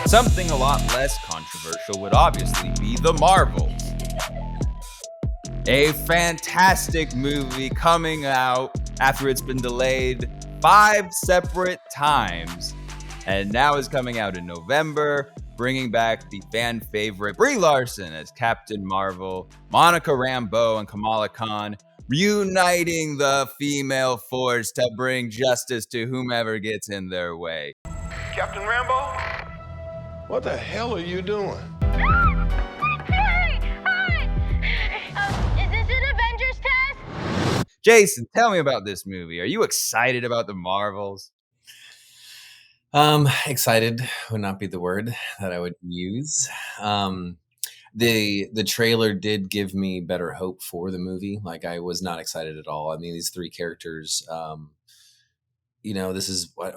Something a lot less controversial would obviously be the Marvels. A fantastic movie coming out after it's been delayed 5 separate times, and now is coming out in November, bringing back the fan favorite Brie Larson as Captain Marvel, Monica Rambeau and Kamala Khan, reuniting the female force to bring justice to whomever gets in their way. Captain Rambeau? What the hell are you doing? Is this an Avengers test? Jason, tell me about this movie. Are you excited about the Marvels? Excited would not be the word that I would use. The trailer did give me better hope for the movie. Like, I was not excited at all. I mean, these 3 characters, this is what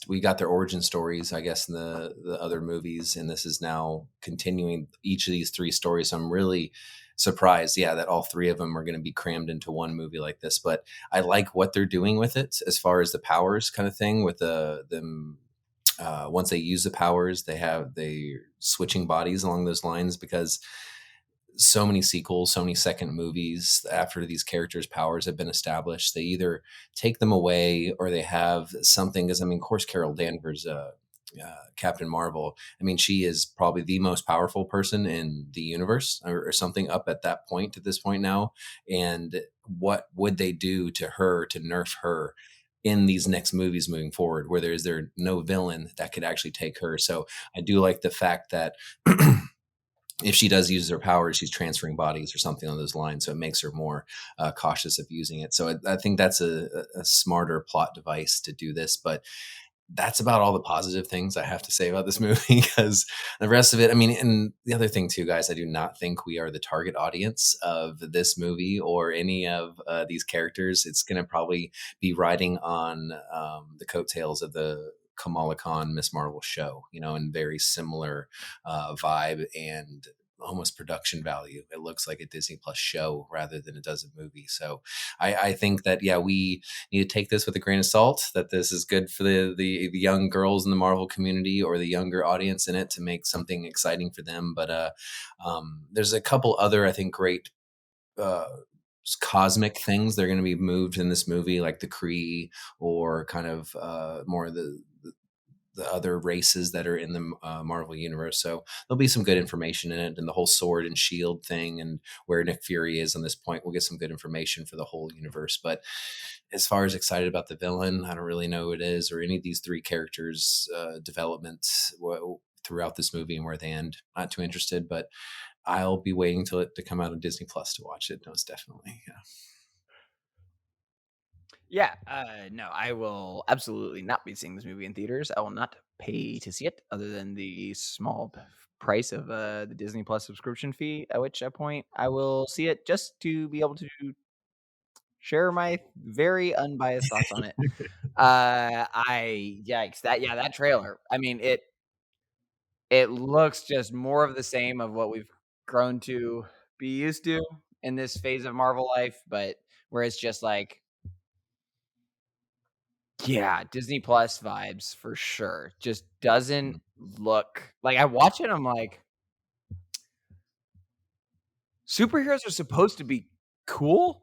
we got their origin stories, I guess, in the other movies, and this is now continuing each of these 3 stories. So I'm really surprised, that all 3 of them are going to be crammed into one movie like this. But I like what they're doing with it as far as the powers kind of thing with them. Once they use the powers, they switching bodies along those lines, because so many sequels, so many second movies after these characters' powers have been established, they either take them away or they have something. Because of course, Carol Danvers, Captain Marvel. She is probably the most powerful person in the universe, or something up at that point, at this point now. And what would they do to her to nerf her in these next movies moving forward, where there no villain that could actually take her? So I do like the fact that if she does use her powers, she's transferring bodies or something on those lines. So it makes her more cautious of using it. So I think that's a smarter plot device to do this. But that's about all the positive things I have to say about this movie, because the rest of it, and the other thing too, guys, I do not think we are the target audience of this movie or any of these characters. It's going to probably be riding on the coattails of the Kamala Khan Miss Marvel show, and very similar vibe and almost production value. It looks like a Disney Plus show rather than it does a movie. So I think that, we need to take this with a grain of salt, that this is good for the young girls in the Marvel community or the younger audience in it, to make something exciting for them. But there's a couple other, I think, great cosmic things that are going to be moved in this movie, like the Kree, or kind of more of the other races that are in the Marvel universe. So there'll be some good information in it, and the whole sword and shield thing, and where Nick Fury is on this point. We'll get some good information for the whole universe. But as far as excited about the villain, I don't really know who it is, or any of these 3 characters' development throughout this movie and where they end. Not too interested, but I'll be waiting till it to come out on Disney Plus to watch it. Most definitely. No, I will absolutely not be seeing this movie in theaters. I will not pay to see it, other than the small price of the Disney Plus subscription fee, at which point I will see it just to be able to share my very unbiased thoughts on it. That trailer. It looks just more of the same of what we've grown to be used to in this phase of Marvel life, but where it's just like, Disney Plus vibes for sure. Just doesn't look like, I watch it, I'm like, superheroes are supposed to be cool.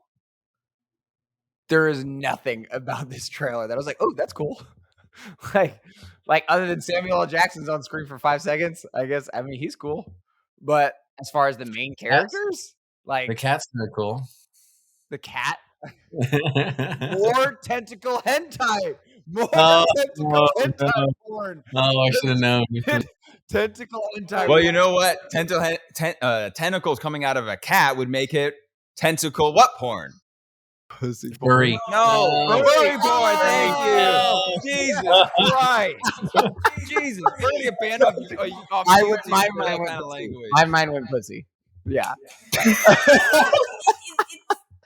There is nothing about this trailer that I was like, oh, that's cool. like other than Samuel L. Jackson's on screen for 5 seconds, I guess. He's cool. But as far as the main characters, like The cat's kind of cool. the cat, more tentacle hentai. More tentacle hentai porn. Oh, I should have known. Tentacle hentai. Well, you know what? Tentacles coming out of a cat would make it tentacle what porn? Pussy furry. No, furry porn. Thank you. Jesus Christ. Jesus, really a band of my mind went pussy. Yeah.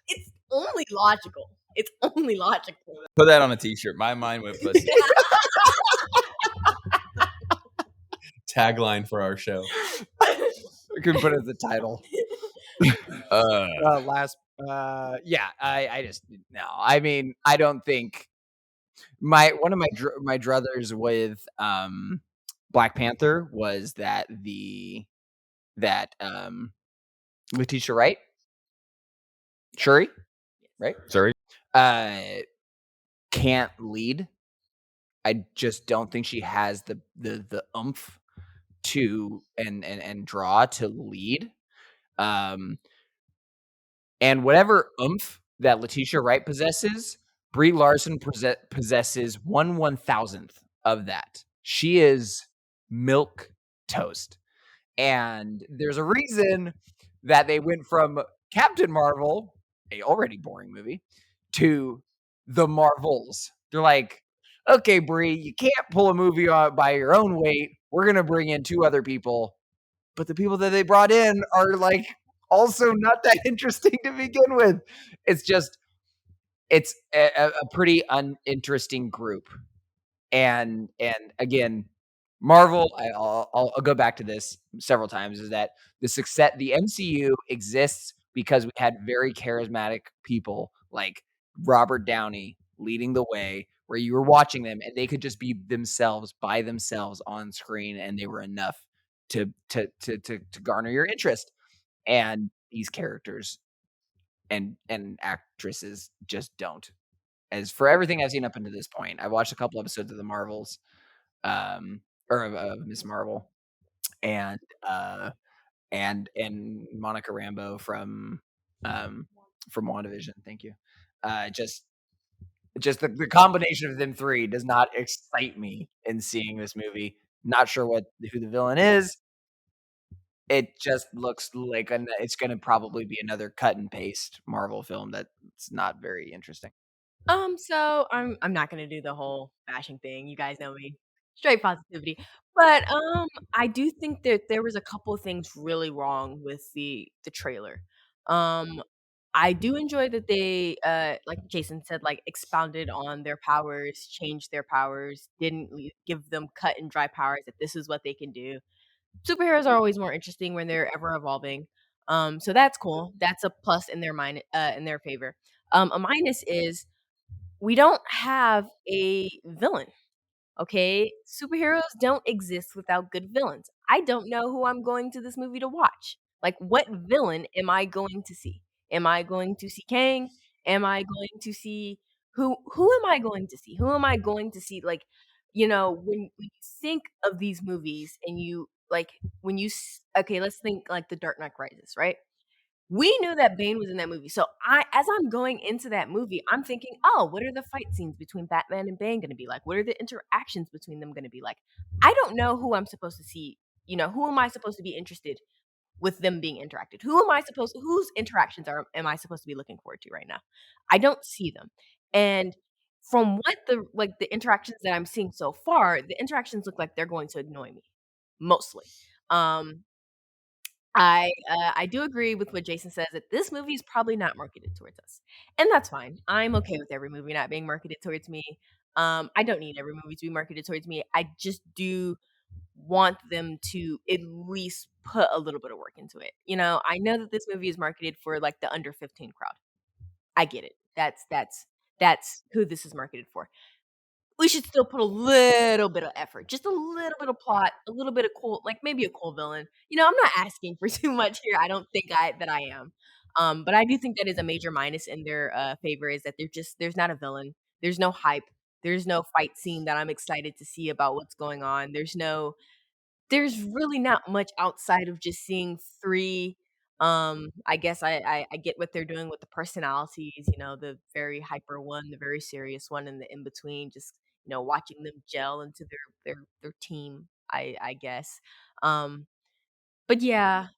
It's only logical. It's only logical. Put that on a t-shirt. My mind went pussy. Tagline for our show. We can put it as the title. I just no. I don't think one of my druthers with Black Panther was that Letitia Wright, Shuri, right? Sorry. Can't lead. I just don't think she has the oomph to and draw to lead. And whatever oomph that Letitia Wright possesses, Brie Larson possesses 1/1000th of that. She is milk toast. And there's a reason that they went from Captain Marvel, a already boring movie, to the Marvels. They're like, okay, Brie, you can't pull a movie out by your own weight. We're going to bring in 2 other people. But the people that they brought in are like also not that interesting to begin with. It's just, it's a pretty uninteresting group. And again, Marvel, I'll go back to this several times, is that the MCU exists because we had very charismatic people like Robert Downey leading the way, where you were watching them and they could just be themselves by themselves on screen, and they were enough to garner your interest. And these characters and actresses just don't. As for everything I've seen up until this point, I watched a couple episodes of the Marvels, or of Miss Marvel, and Monica Rambeau from WandaVision. Thank you. Just the combination of them three does not excite me in seeing this movie. Not sure who the villain is. It just looks like it's going to probably be another cut and paste Marvel film that's not very interesting. So I'm not gonna do the whole bashing thing. You guys know me, straight positivity. But I do think that there was a couple of things really wrong with the trailer. Um, I do enjoy that they like Jason said, like expounded on their powers, changed their powers, didn't give them cut and dry powers that this is what they can do. Superheroes are always more interesting when they're ever evolving. So that's cool. That's a plus in in their favor. A minus is we don't have a villain. Okay? Superheroes don't exist without good villains. I don't know who I'm going to this movie to watch. Like, what villain am I going to see? Am I going to see Kang? Am I going to see who am I going to see? Who am I going to see? Like, when you think of these movies and you like okay, let's think like The Dark Knight Rises, right? We knew that Bane was in that movie. So as I'm going into that movie, I'm thinking, oh, what are the fight scenes between Batman and Bane gonna be like? What are the interactions between them gonna be like? I don't know who I'm supposed to see. Who am I supposed to be interested with them being interacted? Whose interactions am I supposed to be looking forward to right now? I don't see them. And from what the interactions that I'm seeing so far, the interactions look like they're going to annoy me mostly. Um, I do agree with what Jason says that this movie is probably not marketed towards us, and that's fine. I'm okay with every movie not being marketed towards me. I don't need every movie to be marketed towards me. I just do want them to at least put a little bit of work into it. I know that this movie is marketed for like the under 15 crowd. I get it. That's who this is marketed for. We should still put a little bit of effort, just a little bit of plot, a little bit of cool, like maybe a cool villain. I'm not asking for too much here. I don't think I am. But I do think that is a major minus in their favor is that there's not a villain. There's no hype. There's no fight scene that I'm excited to see about what's going on. There's really not much outside of just seeing 3. I guess I get what they're doing with the personalities, the very hyper one, the very serious one, and the in between, just, watching them gel into their team, I guess. Um, but yeah,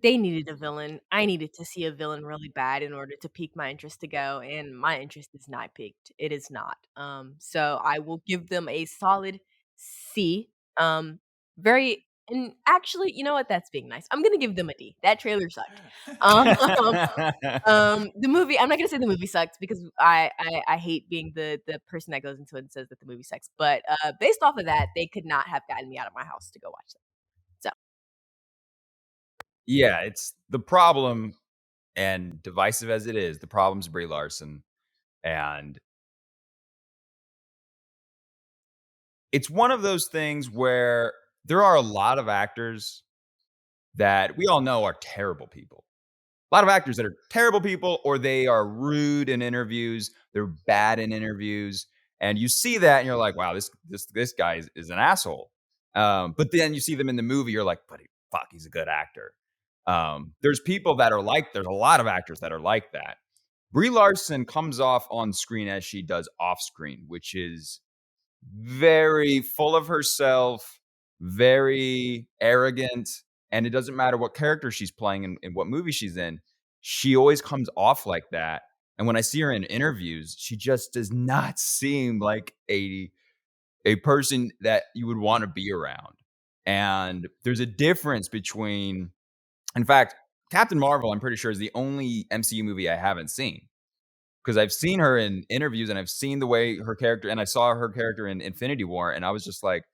they needed a villain. I needed to see a villain really bad in order to pique my interest to go, and my interest is not piqued. It is not. So I will give them a solid C. Very and actually, you know what? That's being nice. I'm gonna give them a D. That trailer sucked. Um, the movie. I'm not gonna say the movie sucked because I hate being the person that goes into it and says that the movie sucks. But based off of that, they could not have gotten me out of my house to go watch them. So. Yeah, it's the problem, and divisive as it is, the problem's Brie Larson. And it's one of those things where there are a lot of actors that we all know are terrible people. A lot of actors that are terrible people, or they are rude in interviews, they're bad in interviews, and you see that and you're like, wow, this guy is an asshole. But then you see them in the movie, you're like, but fuck, he's a good actor. There's people that are like, there's a lot of actors that are like that. Brie Larson comes off on screen as she does off screen, which is very full of herself, very arrogant, and it doesn't matter what character she's playing and what movie she's in, she always comes off like that. And when I see her in interviews, she just does not seem like a person that you would want to be around. And there's a difference between, in fact, Captain Marvel, I'm pretty sure, is the only MCU movie I haven't seen. Because I've seen her in interviews and I've seen the way her character, and I saw her character in Infinity War, and I was just like,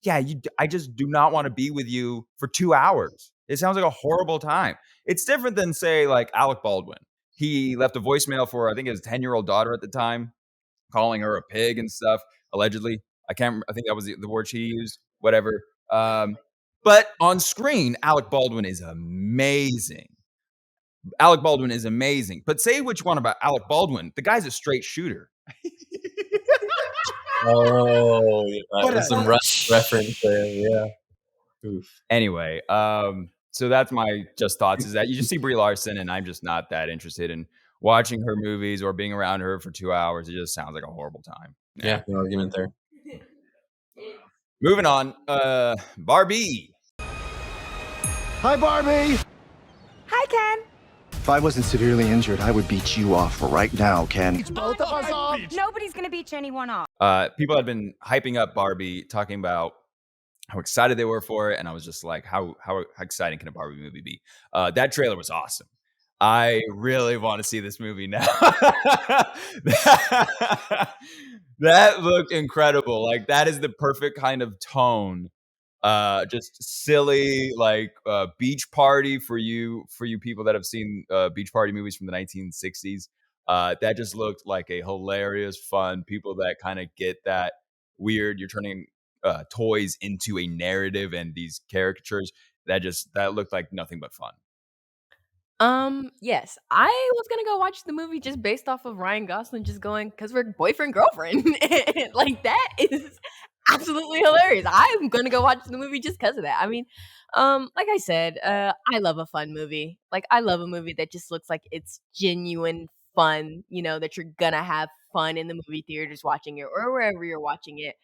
yeah, I just do not want to be with you for 2 hours. It sounds like a horrible time. It's different than, say, like Alec Baldwin. He left a voicemail for, I think, his 10-year-old daughter at the time, calling her a pig and stuff, allegedly. I think that was the word she used, whatever. But on screen, Alec Baldwin is amazing. Alec Baldwin is amazing. But say what you want about Alec Baldwin, the guy's a straight shooter. Oh, that's some reference there. Yeah. Oof. Anyway, so that's my just thoughts, is that you just see Brie Larson, and I'm just not that interested in watching her movies or being around her for 2 hours. It just sounds like a horrible time. Yeah, no argument there. Moving on, Barbie. Hi, Barbie. Hi, Ken. If I wasn't severely injured, I would beat you off right now, Ken. Both of us off. Nobody's gonna beat anyone off. People had been hyping up Barbie, talking about how excited they were for it, and I was just like, how exciting can a Barbie movie be? That trailer was awesome. I really want to see this movie now. That looked incredible. Like, that is the perfect kind of tone. Just silly, like beach party for you people that have seen beach party movies from the 1960s. That just looked like a hilarious, fun, people that kind of get that weird, you're turning toys into a narrative and these caricatures. That looked like nothing but fun. Yes, I was gonna go watch the movie just based off of Ryan Gosling just going, because we're boyfriend girlfriend. Like, that is absolutely hilarious. I'm gonna go watch the movie just because of that. I mean, like I said, I love a fun movie. Like, I love a movie that just looks like it's genuine fun. That you're gonna have fun in the movie theaters watching it or wherever you're watching it.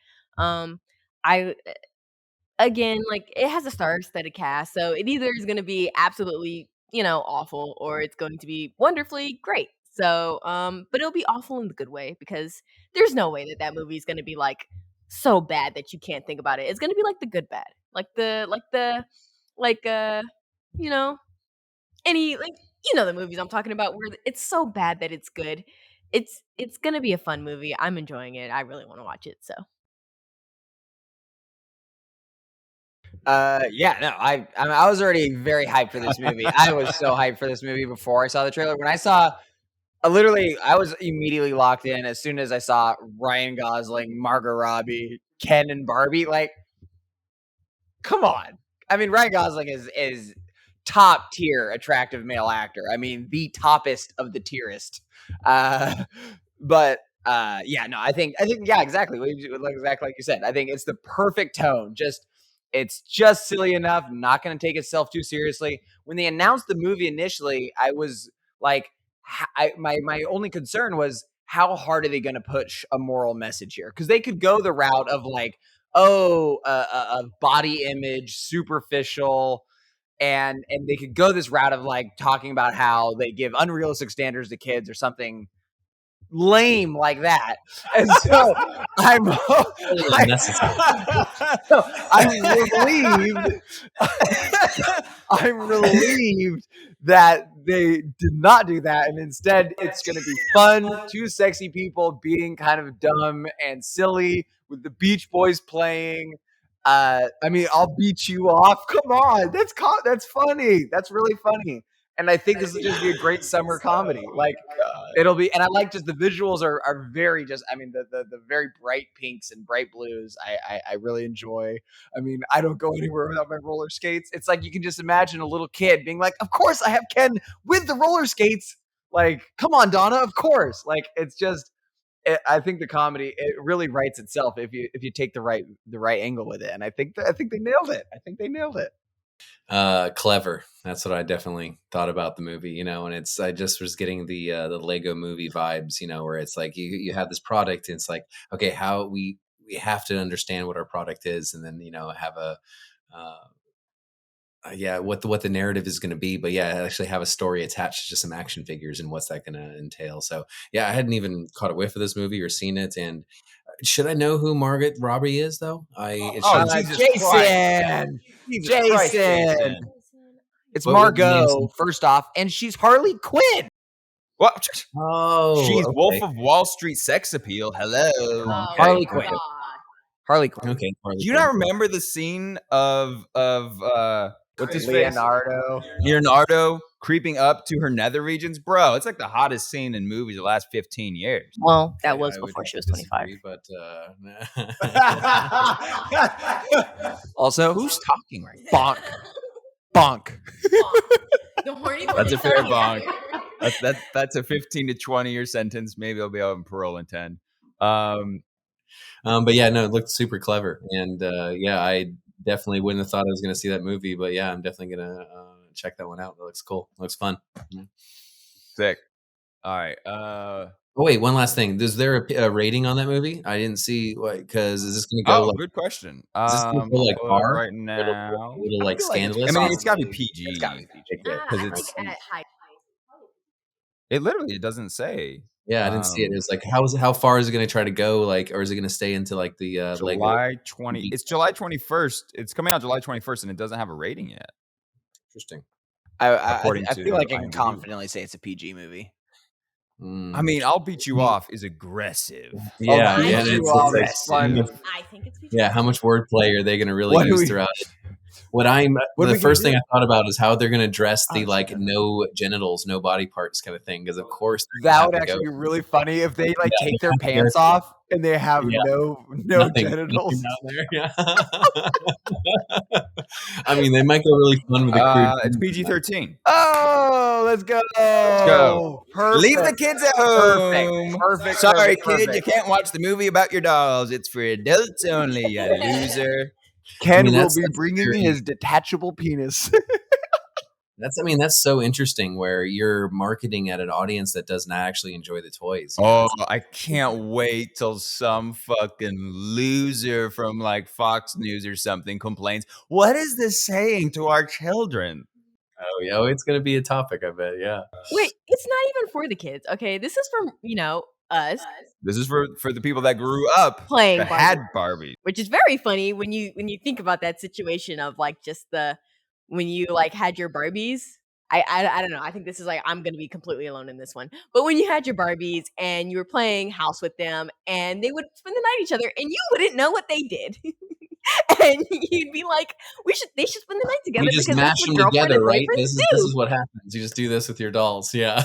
I Again, like, it has a star-studded cast, so it either is gonna be absolutely, awful, or it's going to be wonderfully great. So, but it'll be awful in the good way, because there's no way that that movie is gonna be, like, so bad that you can't think about it. It's gonna be like the good bad. Like, you know, the movies I'm talking about where it's so bad that it's good. It's gonna be a fun movie. I'm enjoying it. I really wanna watch it, so. Yeah, no, I was already very hyped for this movie. I was so hyped for this movie before I saw the trailer. When I saw, I was immediately locked in as soon as I saw Ryan Gosling, Margot Robbie, Ken, and Barbie. Like, come on! I mean, Ryan Gosling is top tier attractive male actor. I mean, the toppest of the tierest. But yeah, no, I think yeah, exactly. Exactly like you said. I think it's the perfect tone. It's just silly enough, not going to take itself too seriously. When they announced the movie initially, I was like, my only concern was, how hard are they going to push a moral message here? Because they could go the route of like, a body image, superficial, and they could go this route of like talking about how they give unrealistic standards to kids or something lame like that. And so I'm relieved. I'm relieved that they did not do that, and instead it's going to be fun. Two sexy people being kind of dumb and silly with the Beach Boys playing. I mean, I'll beat you off. Come on, that's funny. That's really funny. And I think this will just be a great summer comedy. Like it'll be, and I like just the visuals are very just. I mean, the very bright pinks and bright blues. I really enjoy. I mean, I don't go anywhere without my roller skates. It's like you can just imagine a little kid being like, "Of course, I have Ken with the roller skates." Like, come on, Donna, of course. Like, it's just. I think the comedy it really writes itself if you take the right angle with it, and I think they nailed it. I think they nailed it. Clever. That's what I definitely thought about the movie, and I just was getting the Lego movie vibes, where it's like you have this product and it's like, okay, how we have to understand what our product is, and then, have a, what the narrative is going to be, but actually have a story attached to just some action figures and what's that going to entail. So I hadn't even caught a whiff of this movie or seen it. And should I know who Margaret Robbie is though? Jesus Jason. Christ. Jesus Christ, Jason. It's What would the name Margot, first off, and she's Harley Quinn. What? Oh, She's okay. Wolf of Wall Street sex appeal. Hello. Oh, Harley my Quinn. God. Harley Quinn. Okay. Do you not remember the scene of what's his face? Leonardo creeping up to her nether regions? Bro, it's like the hottest scene in movies the last 15 years. Well, that was I would before she was disagree, 25. but Also, Who's talking right bonk. Bonk. The horny That's a fair bonk. That's a 15 to 20 year sentence. Maybe I'll be out on parole in 10. but it looked super clever, and I definitely wouldn't have thought I was going to see that movie, but I'm definitely going to check that one out. It looks cool. It looks fun. Sick. All right. Oh wait, one last thing. Is there a rating on that movie? I didn't see because is this going to go? Good question. Is this going to go like R right now? A little like scandalous. I mean, it's got to be PG. It's got to be PG. Because I it's think at high. it literally doesn't say. Yeah, I didn't see it. It's like how far is it going to try to go? Like, or is it going to stay into like the July 20? It's July 21st. It's coming out July 21st, and it doesn't have a rating yet. Interesting. I According to feel like I can IMDb. confidently say it's a PG movie. I mean, I'll beat you off is aggressive. Yeah, beat and you it's off like, is fun. I think it's yeah, how much wordplay are they going to really What do use we- throughout it? What The we first can thing I thought about is how they're going to dress the Oh, like shit. no genitals, no body parts kind of thing. Because of course they're That gonna would have to actually go- be really funny if they like Yeah, take they their have to pants go- off and they have Yeah. no nothing genitals. down there. Yeah. I mean, they might go really fun with the crude. It's PG-13. Oh, let's go. Let's go. Perfect. Leave the kids at home. Perfect. Sorry, perfect, kid, perfect. you can't watch the movie about your dolls. It's for adults only, you loser. Ken will that's be bringing very- his detachable penis. That's so interesting where you're marketing at an audience that does not actually enjoy the toys. Oh, I can't wait till some fucking loser from like Fox News or something complains. What is this saying to our children? Oh, yeah, it's going to be a topic, I bet. Yeah. Wait, it's not even for the kids. Okay, this is for us, This is for the people that grew up Playing that Barbie. had Barbie. which is very funny when you think about that situation of like just when you like had your Barbies. I don't know. I think this is like I'm gonna be completely alone in this one. But when you had your Barbies and you were playing house with them and they would spend the night each other and you wouldn't know what they did. And you'd be like, they should spend the night together You just because mash that's them what girlfriend together, and right? boyfriends This do. is what happens. You just do this with your dolls. Yeah.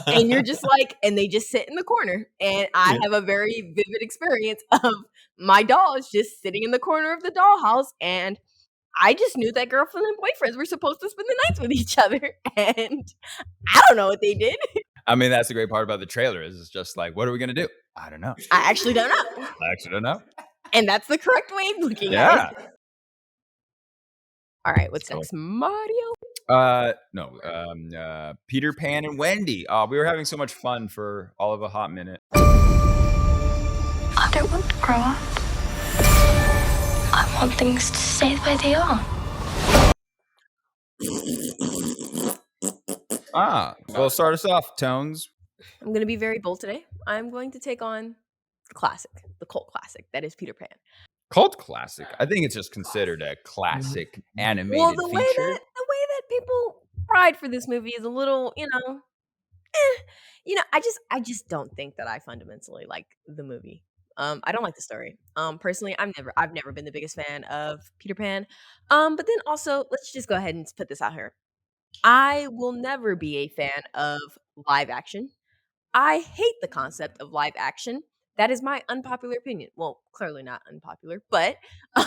And you're just like, and they just sit in the corner. And I Yeah. have a very vivid experience of my dolls just sitting in the corner of the dollhouse. And I just knew that girlfriend and boyfriends were supposed to spend the nights with each other. And I don't know what they did. I mean, that's the great part about the trailer is it's just like, what are we gonna do? I don't know. I actually don't know. I actually don't know. And that's the correct way of looking Yeah. at it. All right, what's Cool. next? Mario? No. Peter Pan and Wendy. We were having so much fun for all of a hot minute. I don't want to grow up. I want things to stay the way they are. Well, start us off, Tones. I'm going to be very bold today. I'm going to take on the classic, the cult classic that is Peter Pan. Cult classic. I think it's just considered a classic animated Well, the way feature. that people ride for this movie is a little, I just don't think that I fundamentally like the movie. I don't like the story. Personally, I've never been the biggest fan of Peter Pan. But then also, let's just go ahead and put this out here. I will never be a fan of live action. I hate the concept of live action. That is my unpopular opinion. Well, clearly not unpopular, but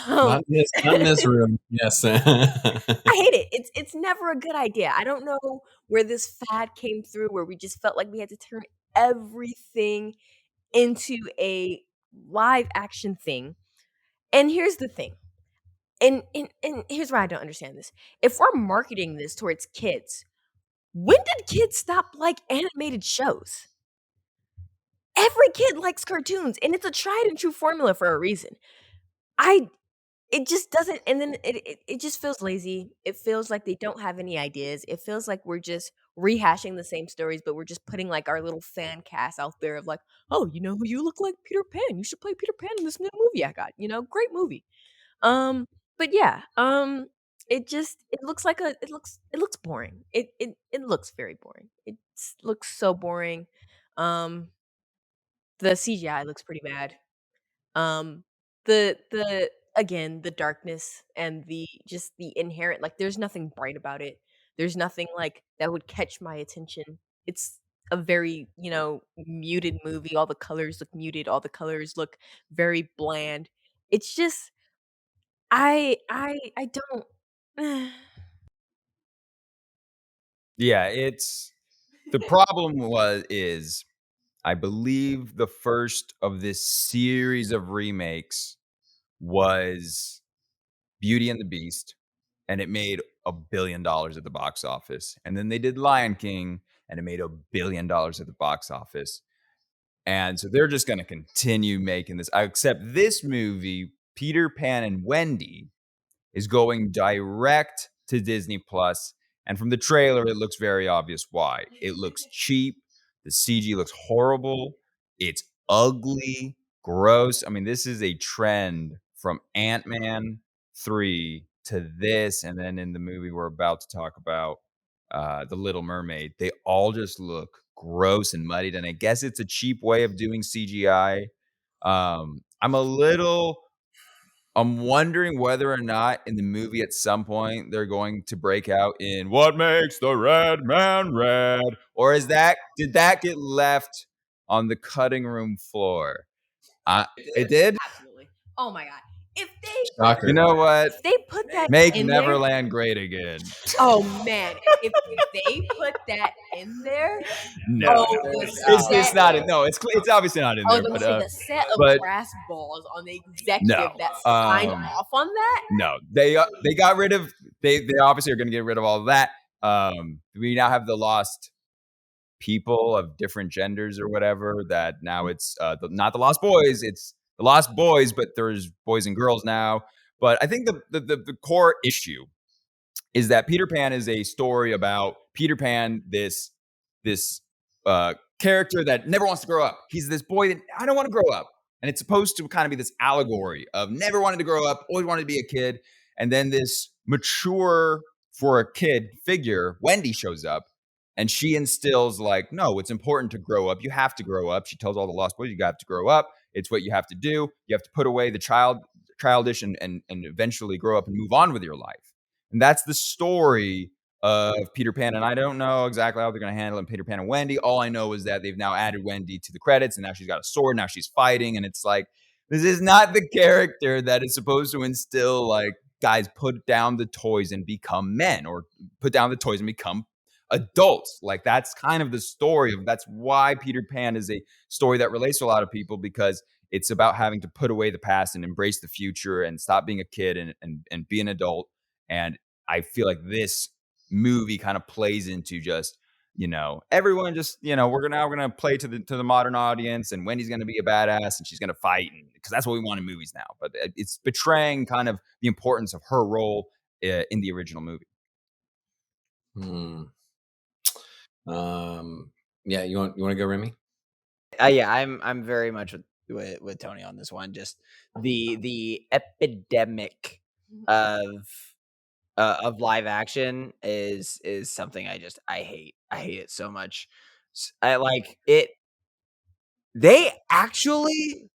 Not in this room. Yes. I hate it. It's never a good idea. I don't know where this fad came through where we just felt like we had to turn everything into a live action thing. And here's the thing. And here's why I don't understand this. If we're marketing this towards kids, when did kids stop like animated shows? Every kid likes cartoons, and it's a tried and true formula for a reason. It just doesn't, and then it just feels lazy. It feels like they don't have any ideas. It feels like we're just rehashing the same stories, but we're just putting like our little fan cast out there of like, oh, you look like Peter Pan. You should play Peter Pan in this new movie I got. Great movie. But yeah, it looks boring. It looks very boring. It looks so boring. Um, the CGI looks pretty bad. Um, the again, the darkness and the inherent, like, there's nothing bright about it. There's nothing, like, that would catch my attention. It's a very, muted movie. All the colors look muted. All the colors look very bland. It's just I don't Yeah, it's the problem is I believe the first of this series of remakes was Beauty and the Beast, and it made $1 billion at the box office. And then they did Lion King, and it made $1 billion at the box office. And so they're just going to continue making this. Except this movie, Peter Pan and Wendy, is going direct to Disney Plus. And from the trailer, it looks very obvious why. It looks cheap. The CG looks horrible. It's ugly, gross. I mean, this is a trend from Ant-Man 3 to this. And then in the movie we're about to talk about, The Little Mermaid, they all just look gross and muddied. And I guess it's a cheap way of doing CGI. I'm wondering whether or not in the movie at some point they're going to break out in "What Makes the Red Man Red," or did that get left on the cutting room floor? It did. absolutely. Oh my god. If Shocker. You know what? if they put that Make in there, Neverland great again. oh man, if they put that in there, No, oh, the it's set- not. No, it's obviously not in Oh, there. the, But the set of but- brass balls on the executive No, that signed off on that. no, they got rid of. They obviously are going to get rid of all of that. We now have the lost people of different genders or whatever. That now it's not the lost boys. It's the lost boys, but there's boys and girls now. But I think the core issue is that Peter Pan is a story about Peter Pan, this character that never wants to grow up. He's this boy that I don't want to grow up. And it's supposed to kind of be this allegory of never wanted to grow up, always wanted to be a kid. And then this mature for a kid figure, Wendy, shows up and she instills like, no, it's important to grow up. You have to grow up. She tells all the lost boys, you have to grow up. It's what you have to do. You have to put away the childish and eventually grow up and move on with your life. And that's the story of Peter Pan. And I don't know exactly how they're going to handle it in Peter Pan and Wendy. All I know is that they've now added Wendy to the credits and now she's got a sword. Now she's fighting. And it's like, this is not the character that is supposed to instill like, guys, put down the toys and become men, or put down the toys and become adults. Like that's kind of the story of, that's why Peter Pan is a story that relates to a lot of people, because it's about having to put away the past and embrace the future and stop being a kid and be an adult. And I feel like this movie kind of plays into just, everyone just, we're gonna play to the modern audience, and Wendy's gonna be a badass and she's gonna fight, because that's what we want in movies now. But it's betraying kind of the importance of her role in the original movie. Yeah, you want to go, Remy? Yeah, I'm very much with Tony on this one. Just the epidemic of live action is something I hate. I hate it so much. I like it. They actually,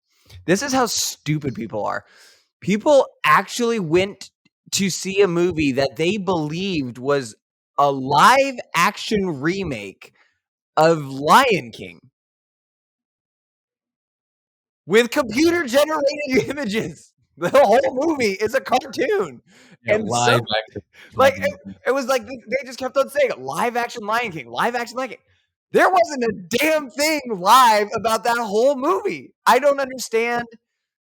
this is how stupid people are. People actually went to see a movie that they believed was a live action remake of Lion King with computer generated images. The whole movie is a cartoon. Yeah, And live some, action. like it was like they just kept on saying live action Lion King, live action Lion King. There wasn't a damn thing live about that whole movie. I don't understand.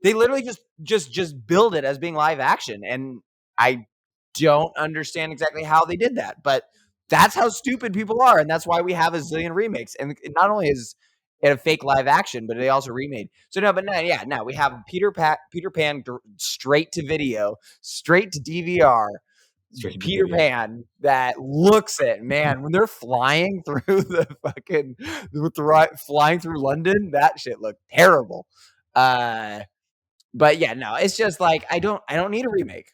They literally just build it as being live action, and I don't understand exactly how they did that. But that's how stupid people are, and that's why we have a zillion remakes. And not only is it a fake live action, but they also remade. So no, but no, yeah, no, we have Peter Pan straight to video, straight to DVR. Straight to Peter video. Pan that looks at, man, when they're flying through the fucking flying through London, that shit looked terrible. But yeah, no, it's just like I don't need a remake.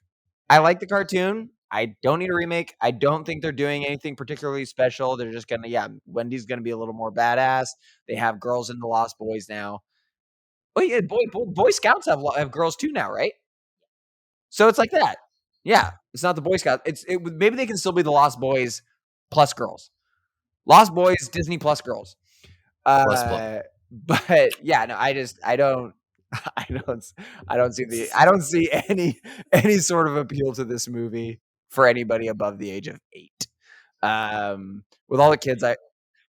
I like the cartoon. I don't need a remake. I don't think they're doing anything particularly special. They're just gonna, yeah, Wendy's gonna be a little more badass. They have girls in the Lost Boys now. Oh yeah, Boy Scouts have girls too now, right? So it's like that. Yeah, it's not the Boy Scouts. Maybe they can still be the Lost Boys plus girls. Lost Boys, Disney plus girls. Plus. But yeah, no, I don't see any sort of appeal to this movie for anybody above the age of 8. With all the kids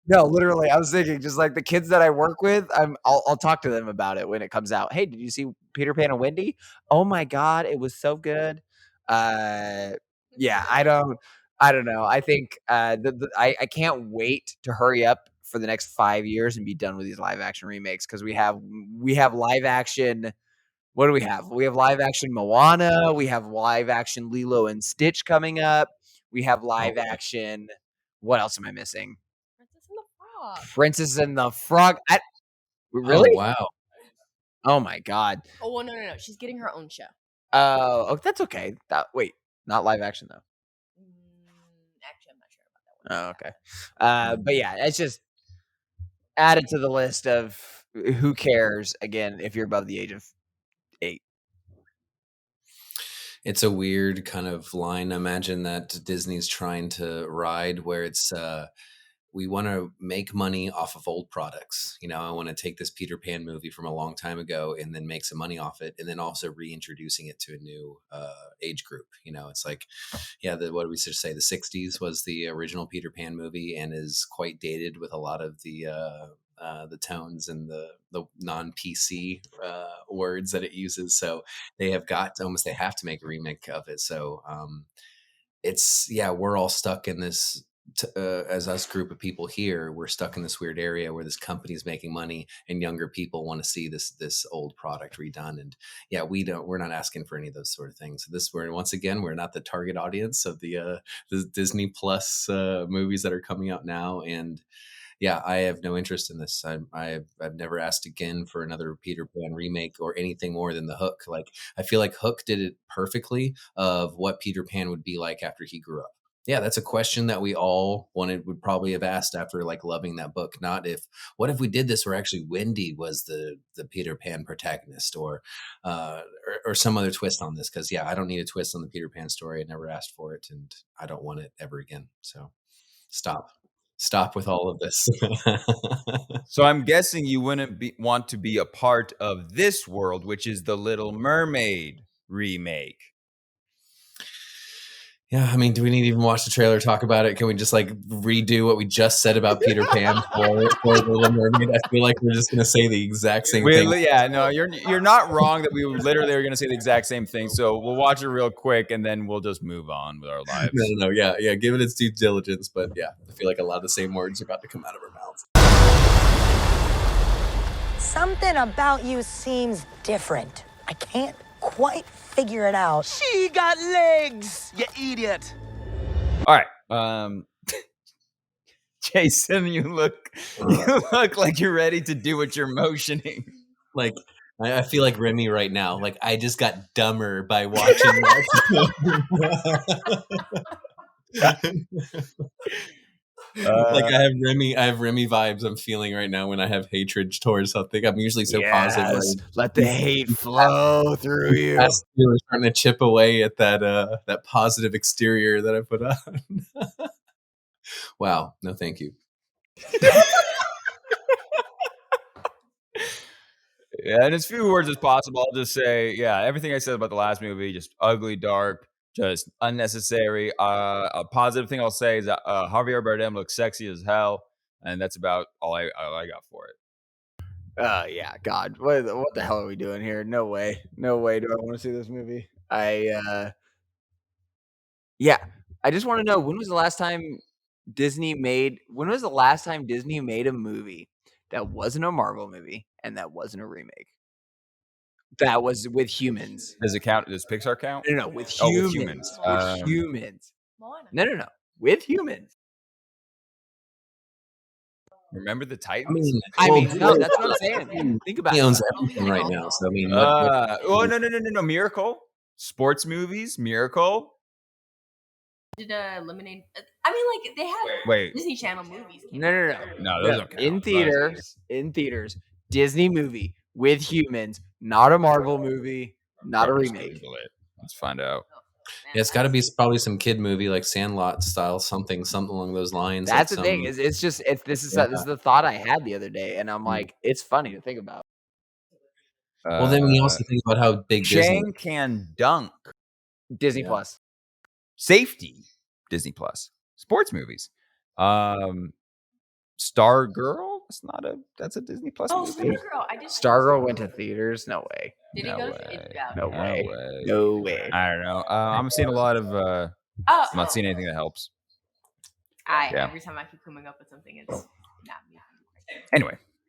no, literally, I was thinking just like the kids that I work with, I'll talk to them about it when it comes out. Hey, did you see Peter Pan and Wendy? Oh my God, it was so good. Yeah, I don't know. I think I can't wait to hurry up for the next 5 years and be done with these live action remakes because we have live action. What do we have? We have live action Moana. We have live action Lilo and Stitch coming up. We have live action. What else am I missing? Princess and the Frog. Really? Oh, wow. Oh my God. Oh, well, no. She's getting her own show. Oh, that's okay. Wait, not live action though. Actually, I'm not sure about that one. Oh, okay. But yeah, it's just added to the list of who cares. Again, if you're above the age of 8. It's a weird kind of line. Imagine that Disney's trying to ride where it's we want to make money off of old products. I want to take this Peter Pan movie from a long time ago and then make some money off it, and then also reintroducing it to a new age group. It's like, yeah, what did we just say? The 60s was the original Peter Pan movie and is quite dated with a lot of the tones and the non-PC words that it uses. So they have to make a remake of it. So we're all stuck in this. As us group of people here, we're stuck in this weird area where this company is making money and younger people want to see this old product redone. And yeah, we're not asking for any of those sort of things. We're not the target audience of the Disney Plus movies that are coming out now. And yeah, I have no interest in this. I've never asked again for another Peter Pan remake or anything more than the Hook. Like, I feel like Hook did it perfectly of what Peter Pan would be like after he grew up. Yeah, that's a question that we all would probably have asked after like loving that book. Not what if we did this where actually Wendy was the Peter Pan protagonist or some other twist on this? Because yeah, I don't need a twist on the Peter Pan story. I never asked for it, and I don't want it ever again. So stop with all of this. So I'm guessing you wouldn't want to be a part of this world, which is the Little Mermaid remake. Yeah, I mean, do we need to even watch the trailer, talk about it? Can we just like redo what we just said about Peter Pan for Little Mermaid? I feel like we're just going to say the exact same thing. Yeah, no, you're not wrong that we literally are going to say the exact same thing. So we'll watch it real quick and then we'll just move on with our lives. No, yeah, give it its due diligence. But yeah, I feel like a lot of the same words are about to come out of our mouths. Something about you seems different. I can't quite figure it out. She got legs, you idiot. All right. Jason, you look like you're ready to do what you're motioning. Like, I feel like Remy right now. Like, I just got dumber by watching that. Like I have Remy vibes I'm feeling right now when I have hatred towards something. I'm usually so positive. Let the hate flow through you. I'm starting to chip away at that positive exterior that I put on. Wow. No, thank you. Yeah, in as few words as possible, I'll just say, yeah, everything I said about the last movie, just ugly, dark, just unnecessary. A positive thing I'll say is that Javier Bardem looks sexy as hell, and that's about all I got for it. Yeah, God, what the hell are we doing here? No way do I want to see this movie. Yeah, I just want to know, when was the last time Disney made a movie that wasn't a Marvel movie and that wasn't a remake? That was with humans. Does it count? Does Pixar count? No, with Oh, humans. with humans. With humans. No. With humans. Remember the Titans? No, that's what I'm saying. Think about He it. owns everything right now. So I mean, Oh no! Miracle, sports movies, Miracle. Did Lemonade? I mean, like they had Wait. Disney Channel movies. No, those don't count. In theaters, Disney movie with humans, not a Marvel movie, not a remake. Let's find out. Yeah, it's got to be probably some kid movie like Sandlot style, something along those lines. That's the thing. This is the thought I had the other day, and I'm like, it's funny to think about. Well, then we also think about how big Shane can dunk. Disney Plus. Safety. Disney Plus. Sports movies. Star Girl. That's a Disney Plus movie. Stargirl. Stargirl went to theaters. No way. Did No he go? way. No way. way. No way. I don't know. I'm seeing a lot of. I'm not seeing anything that helps. Every time I keep coming up with something, it's not me.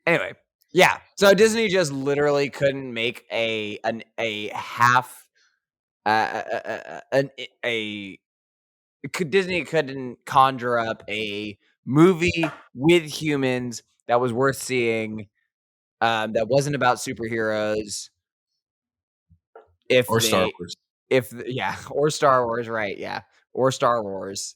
Anyway, yeah. So Disney just literally couldn't make a Disney couldn't conjure up a movie with humans that was worth seeing, that wasn't about superheroes. or Star Wars. Or Star Wars, right? Yeah, or Star Wars.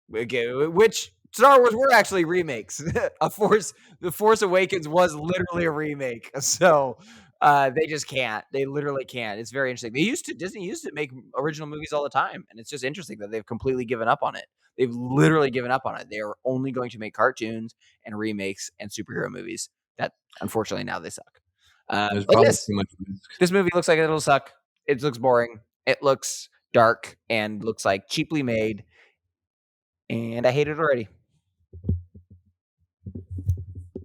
Which Star Wars were actually remakes. The Force Awakens was literally a remake. So they just can't. They literally can't. It's very interesting. Disney used to make original movies all the time, and it's just interesting that they've completely given up on it. They've literally given up on it. They are only going to make cartoons and remakes and superhero movies. That unfortunately now they suck. There's probably too much. This movie looks like it'll suck. It looks boring. It looks dark and looks like cheaply made. And I hate it already.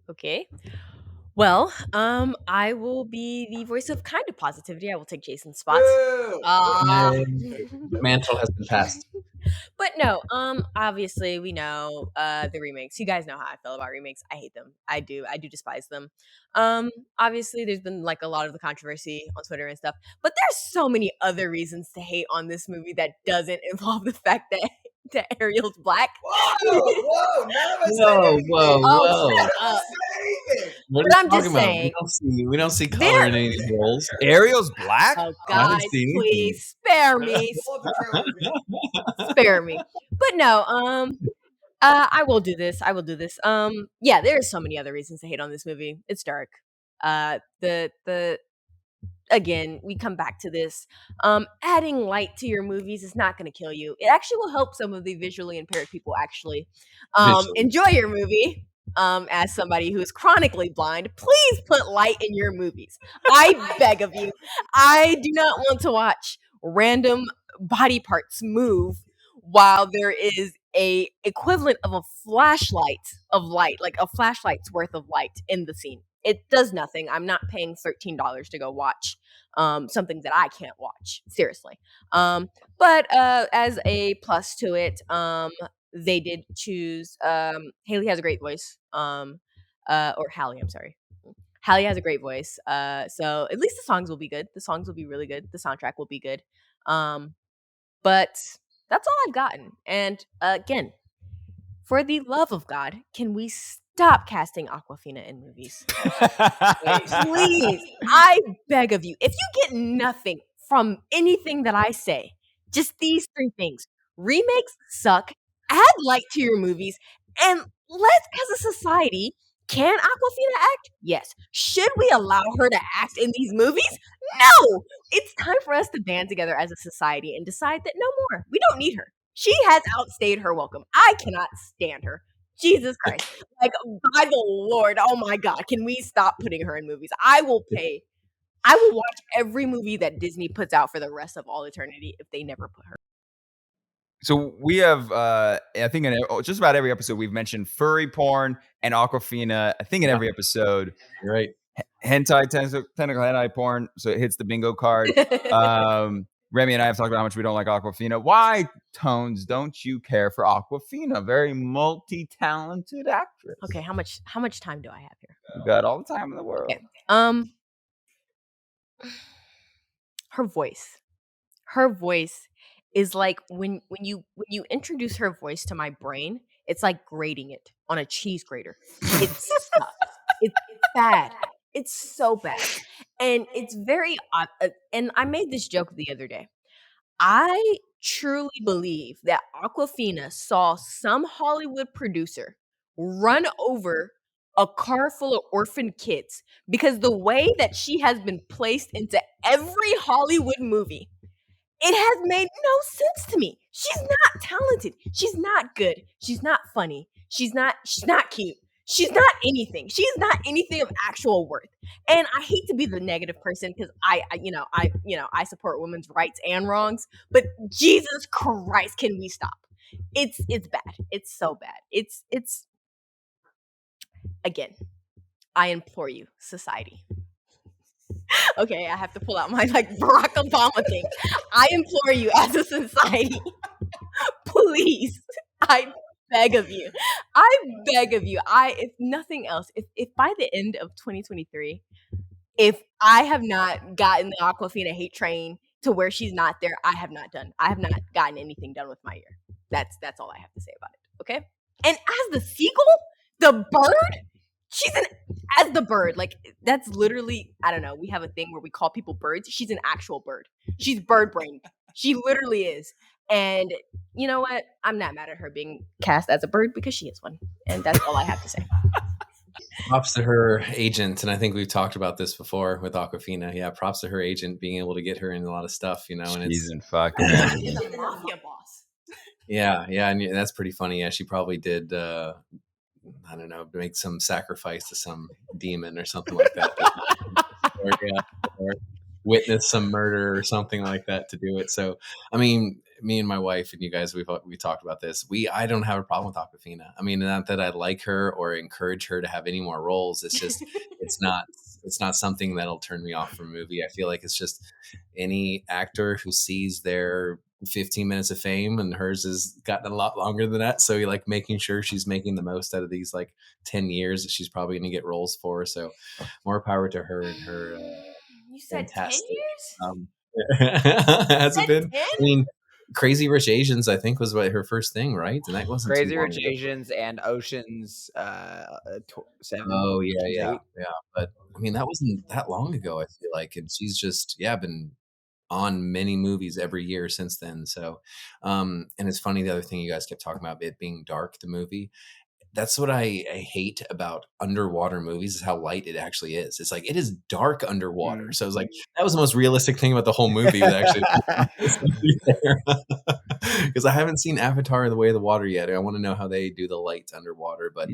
Okay. Well, I will be the voice of kind of positivity. I will take Jason's spot. The mantle has been passed. But no, obviously we know the remakes. You guys know how I feel about remakes. I hate them. I do despise them. Obviously there's been like a lot of the controversy on Twitter and stuff, but there's so many other reasons to hate on this movie that doesn't involve the fact that Ariel's black. Whoa! None of us Whoa! Shut up. What But are I'm you just talking about? saying. We don't see color in any of these roles. Ariel's black. Oh I haven't God, seen anything. please spare me. Spare me. But no, I will do this. Yeah, there's so many other reasons to hate on this movie. It's dark. Again, we come back to this. Adding light to your movies is not going to kill you. It actually will help some of the visually impaired people actually enjoy your movie. As somebody who is chronically blind, please put light in your movies. I beg of you. I do not want to watch random body parts move while there is a equivalent of a flashlight of light, like a flashlight's worth of light in the scene. It does nothing. I'm not paying $13 to go watch something that I can't watch. Seriously. But as a plus to it, they did choose Haley has a great voice. Or Hallie, I'm sorry. Hallie has a great voice. So at least the songs will be good. The songs will be really good. The soundtrack will be good. But that's all I've gotten. And again, for the love of God, can we stop casting Awkwafina in movies? Please, I beg of you. If you get nothing from anything that I say, just these three things: remakes suck, add light to your movies, and let's, as a society, can Awkwafina act? Yes. Should we allow her to act in these movies? No. It's time for us to band together as a society and decide that no more. We don't need her. She has outstayed her welcome. I cannot stand her. Jesus Christ. Like, by the Lord, oh my God, can we stop putting her in movies? I will watch every movie that Disney puts out for the rest of all eternity if they never put her. So we have, I think in just about every episode, we've mentioned furry porn and Aquafina. I think in every episode. You're right. Hentai, tentacle hentai porn. So it hits the bingo card. Remy and I have talked about how much we don't like Aquafina. Why, Tones, don't you care for Aquafina? Very multi-talented actress. Okay, how much time do I have here? You got all the time in the world. Okay. Her voice is like when you introduce her voice to my brain, it's like grating it on a cheese grater. It sucks. It's bad. It's so bad. And it's very odd. And I made this joke the other day. I truly believe that Aquafina saw some Hollywood producer run over a car full of orphan kids because the way that she has been placed into every Hollywood movie, it has made no sense to me. She's not talented. She's not good. She's not funny. She's not cute. She's not anything. She's not anything of actual worth. And I hate to be the negative person because I support women's rights and wrongs, but Jesus Christ, can we stop? It's bad. It's so bad. It's again, I implore you, society. Okay, I have to pull out my Barack Obama thing. I implore you as a society, please, I beg of you. If nothing else, if by the end of 2023, if I have not gotten the Aquafina hate train to where she's not there, I have not gotten anything done with my year. That's all I have to say about it. Okay? And as the seagull, the bird, as the bird, like that's literally, I don't know, we have a thing where we call people birds. She's an actual bird. She's bird brained. She literally is. And you know what? I'm not mad at her being cast as a bird because she is one. And that's all I have to say. Props to her agent, and I think we've talked about this before with Aquafina. Yeah, props to her agent being able to get her in a lot of stuff, and she's in fucking. She's a mafia boss. Yeah, and that's pretty funny. Yeah, she probably did. I don't know, make some sacrifice to some demon or something like that, or witness some murder or something like that to do it. So, I mean, me and my wife and you guys, we talked about this. I don't have a problem with Aquafina. I mean, not that I like her or encourage her to have any more roles. It's just, it's not something that'll turn me off from a movie. I feel like it's just any actor who sees their 15 minutes of fame, and hers has gotten a lot longer than that. So you're like making sure she's making the most out of these 10 years that she's probably going to get roles for. So more power to her and her. You said fantastic. 10 years? Has it been? 10? I mean, Crazy Rich Asians, I think, was her first thing, right? And that wasn't Crazy Rich Asians and Ocean's 7. Oh yeah. But I mean, that wasn't that long ago. I feel like, and she's just been on many movies every year since then. So, and it's funny, the other thing you guys kept talking about, it being dark, the movie. That's what I hate about underwater movies, is how light it actually is. It's like, it is dark underwater. So it's like, that was the most realistic thing about the whole movie, actually. Because I haven't seen Avatar: The Way of the Water yet. I want to know how they do the light underwater. But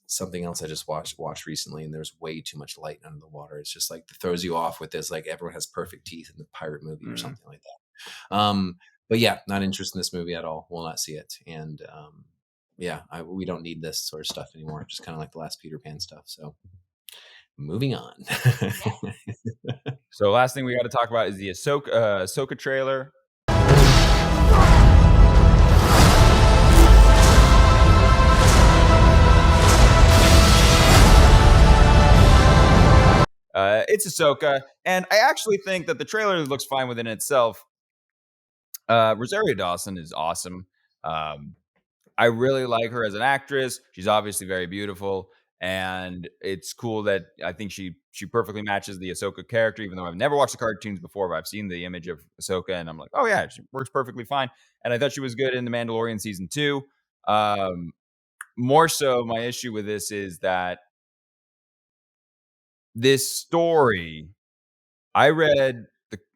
something else I just watched recently, and there's way too much light under the water. It's just like, it throws you off with this, like everyone has perfect teeth in the pirate movie or something like that. But yeah, not interested in this movie at all. Will not see it. And we don't need this sort of stuff anymore. Just kind of like the last Peter Pan stuff. So moving on. So last thing we got to talk about is the Ahsoka trailer. It's Ahsoka, and I actually think that the trailer looks fine within itself. Rosario Dawson is awesome. I really like her as an actress. She's obviously very beautiful, and it's cool that I think she perfectly matches the Ahsoka character, even though I've never watched the cartoons before, but I've seen the image of Ahsoka, and I'm like, oh yeah, she works perfectly fine. And I thought she was good in The Mandalorian season 2. More so, my issue with this is that this story, I read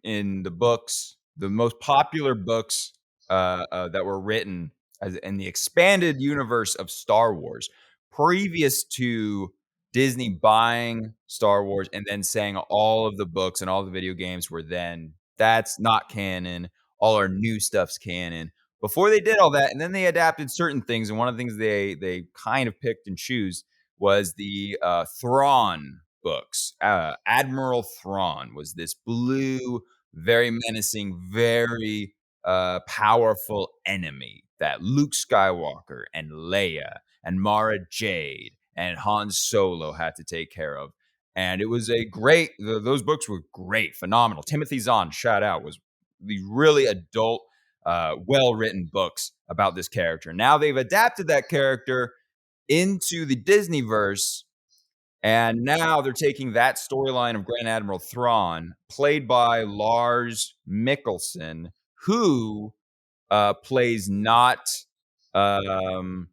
in the books, the most popular books that were written as in the expanded universe of Star Wars, previous to Disney buying Star Wars and then saying all of the books and all the video games were then that's not canon. All our new stuff's canon. Before they did all that, and then they adapted certain things, and one of the things they kind of picked and choose was the Thrawn books. Admiral Thrawn was this blue, very menacing, very powerful enemy that Luke Skywalker and Leia and Mara Jade and Han Solo had to take care of. And it was a great, those books were great, phenomenal. Timothy Zahn, shout out, was these really adult, well-written books about this character. Now they've adapted that character into the Disneyverse, and now they're taking that storyline of Grand Admiral Thrawn, played by Lars Mikkelsen, who plays not um,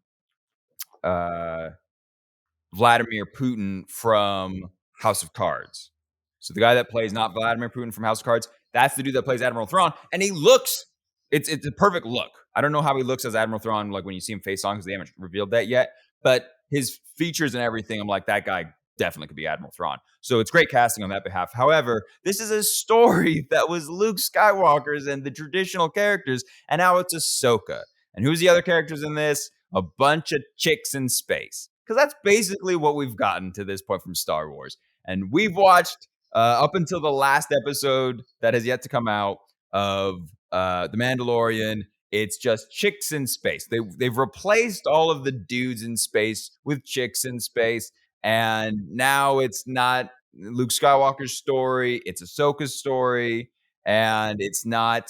Vladimir Putin from House of Cards. So the guy that plays not Vladimir Putin from House of Cards, that's the dude that plays Admiral Thrawn, and he looks it's a perfect look. I don't know how he looks as Admiral Thrawn, like when you see him face on, because they haven't revealed that yet. But his features and everything, I'm like, that guy definitely could be Admiral Thrawn. So it's great casting on that behalf. However, this is a story that was Luke Skywalker's and the traditional characters, and now it's Ahsoka. And who's the other characters in this? A bunch of chicks in space. Because that's basically what we've gotten to this point from Star Wars. And we've watched up until the last episode that has yet to come out of The Mandalorian. It's just chicks in space. They've replaced all of the dudes in space with chicks in space. And now it's not Luke Skywalker's story. It's Ahsoka's story. And it's not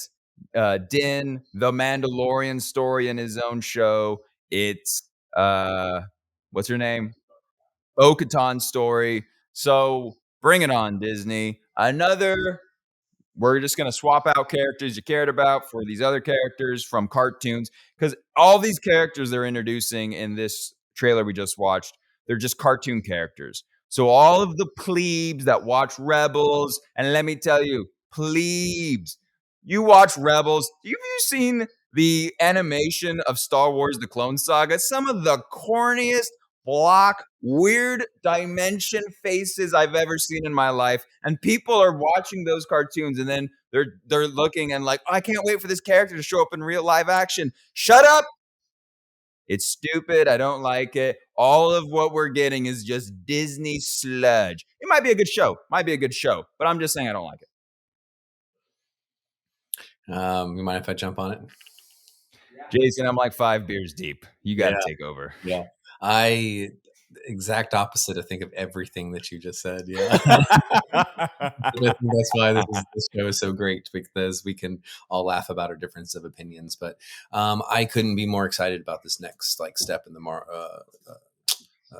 Din, the Mandalorian story in his own show. It's, what's her name? Bo-Katan's story. So bring it on, Disney. We're just going to swap out characters you cared about for these other characters from cartoons, because all these characters they're introducing in this trailer we just watched, they're just cartoon characters. So all of the plebes that watch Rebels, and let me tell you, plebes, you watch Rebels, have you seen the animation of Star Wars The Clone Saga? Some of the corniest, block, weird dimension faces I've ever seen in my life. And people are watching those cartoons and then they're looking and like, oh, I can't wait for this character to show up in real live action. Shut up. It's stupid. I don't like it. All of what we're getting is just Disney sludge. It might be a good show. But I'm just saying I don't like it. You mind if I jump on it? Jason, I'm like 5 beers deep. You got to take over. Yeah. Exact opposite, I think, of everything that you just said. Yeah. I think that's why this show is so great, because we can all laugh about our difference of opinions. But I couldn't be more excited about this next step in the